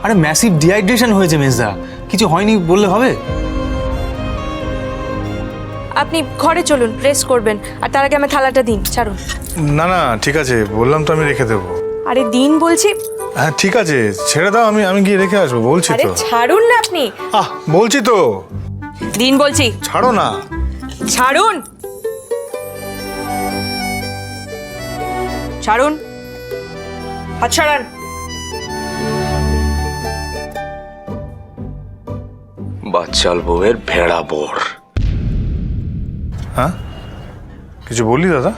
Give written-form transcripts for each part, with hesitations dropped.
আরে massive dehydration হয়েছে মেজদা, কিছু হয়নি বললে হবে? আপনি ঘরে চলুন, রেস্ট করবেন। আর তার আগে আমি থালাটা দিন, ছাড়ুন। না না ঠিক আছে, বললাম তো আমি রেখে দেবো। আরে দিন বলছি। হ্যাঁ ঠিক আছে, ছেড়ে দাও, আমি গিয়ে রেখে আসবো, বলছি আরে তো। ছাড়ুন না আপনি। বলছি তো। দিন বলছি। ছাড়ো না। ছাড়ুন, ছাড়ুন, হাত ছাড়ান। বাচ্চাল বউয়ের ভেড়া বর। হ্যাঁ কিছু বললি দাদা?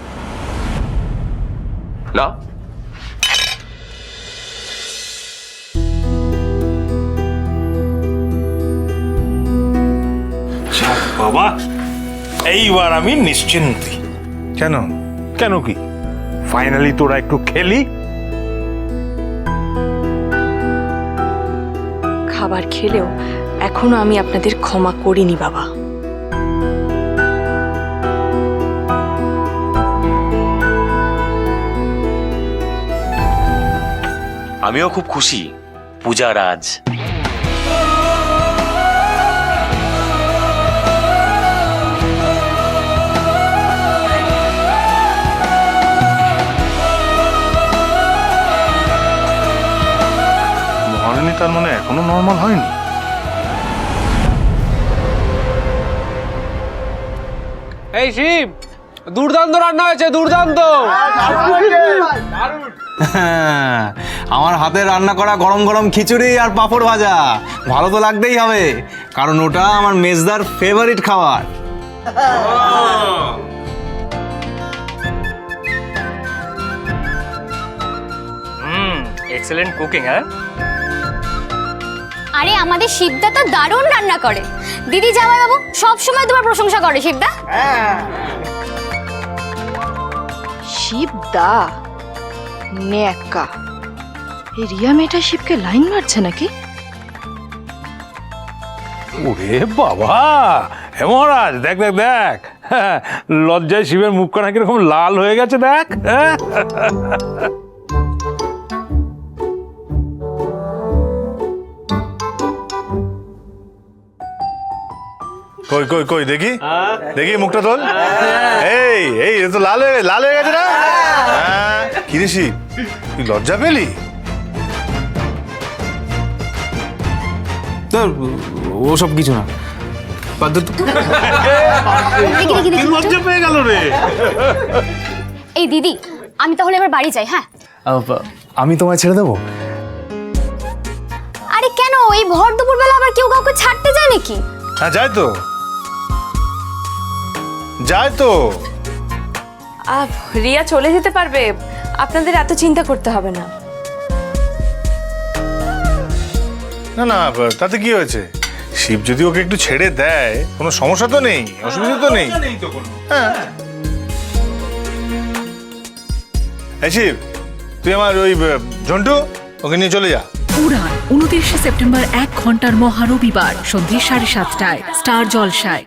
না, বাবা এইবার আমি নিশ্চিন্তি। কেন? কেন কি, ফাইনালি তোরা একটু খেলি। খাবার খেলেও এখনো আমি আপনাদের ক্ষমা করিনি বাবা। আমিও খুব খুশি পূজা রাজ। মহারানী তার মানে এখনো নর্মাল হয়নি? এই শিব, দুর্দান্ত রান্না হয়েছে, দুর্দান্ত। আমার হাতে রান্না করা গরম গরম খিচুড়ি আর পাঁপড় ভাজা, ভালো তো লাগতেই হবে, কারণ ওটা আমার মেজদার ফেভারিট খাবার। Excellent cooking. হ্যাঁ, আরে আমাদের শিবদা তো দারুণ রান্না করে। দিদি জামাইবাবু সব সময় তোমার প্রশংসা করে শিবদা। শিবদা নেকা, এই রিয়া মেয়েটা শিবকে লাইন মারছে নাকি? ওরে বাবা, হেমরাজ দেখ দেখ দেখ, লজ্জায় শিবের মুখখানা কিরকম লাল হয়ে গেছে দেখ। কই কই কই দেখি, দেখি মুখটা তোল। এই এই এ তো লাল হয়ে গেছে না? কি রে শিব, তুই লজ্জা পেলি? তো ওসব কিছু না, বাদ দে তো। লজ্জা পেয়ে গেল রে। এই দিদি, আমি তাহলে এবার বাড়ি যাই। হ্যাঁ, আমি তোমায় ছেড়ে দেবো? আরে কেন, এই ভর দুপুর বেলা আবার কেউ কাউকে ছাড়তে যায় নাকি? হ্যাঁ যায় তো, যায় তো। রিয়া চলে যেতে পারবে, আপনাদের এত চিন্তা করতে হবে না। না না তাতে কি হয়েছে, শিব যদি ওকে একটু ছেড়ে দেয় কোনো সমস্যা তো নেই, অসুবিধা তো নেই। হ্যাঁ এই শিব, তুই আমার ওই ঝন্টু, ওকে নিয়ে চলে যা। উড়ান 29 সেপ্টেম্বর 1 ঘন্টার মহা রবিবার সন্ধ্যে 7:30টায় স্টার জলসায়।